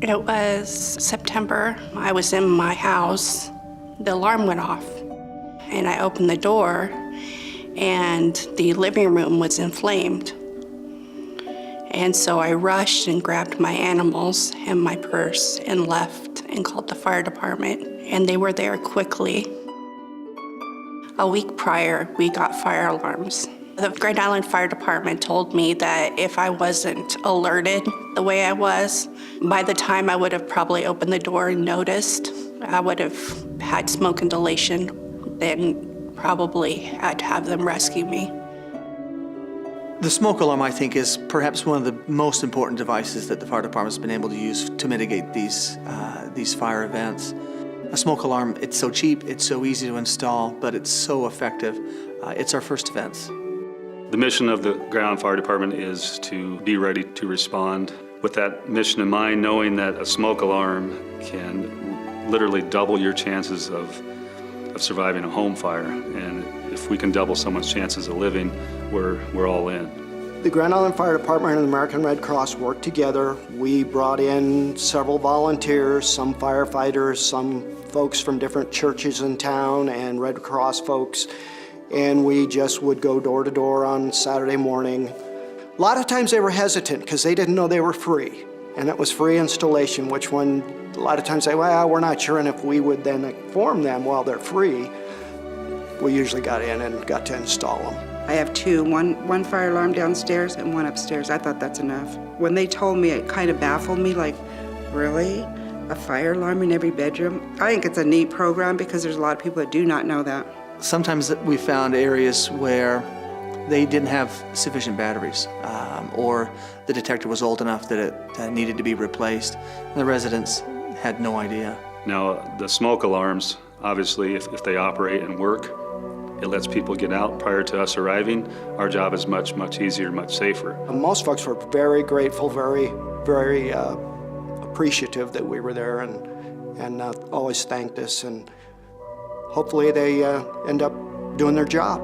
It was September. I was in my house. The alarm went off, and I opened the door, and the living room was inflamed. And so I rushed and grabbed my animals and my purse and left and called the fire department, and they were there quickly. A week prior, we got fire alarms. The Grand Island Fire Department told me that if I wasn't alerted the way I was, by the time I would have probably opened the door and noticed, I would have had smoke inhalation, then probably had to have them rescue me. The smoke alarm, I think, is perhaps one of the most important devices that the fire department's been able to use to mitigate these fire events. A smoke alarm, it's so cheap, it's so easy to install, but it's so effective. It's our first defense. The mission of the Grand Island Fire Department is to be ready to respond. With that mission in mind, knowing that a smoke alarm can literally double your chances of surviving a home fire, and if we can double someone's chances of living, we're all in. The Grand Island Fire Department and the American Red Cross worked together. We brought in several volunteers, some firefighters, some folks from different churches in town, and Red Cross folks, and we just would go door to door on Saturday morning. A lot of times they were hesitant because they didn't know they were free, and it was free installation, which one a lot of times say, well, we're not sure, and if we would then inform them while they're free, we usually got in and got to install them. I have two, one fire alarm downstairs and one upstairs. I thought that's enough. When they told me, it kind of baffled me, like, really? A fire alarm in every bedroom? I think it's a neat program because there's a lot of people that do not know that. Sometimes we found areas where they didn't have sufficient batteries, or the detector was old enough that it needed to be replaced. And the residents had no idea. Now, the smoke alarms, obviously, if they operate and work, it lets people get out prior to us arriving. Our job is much, much easier, much safer. Most folks were very grateful, very appreciative that we were there, and always thanked us, and hopefully they end up doing their job.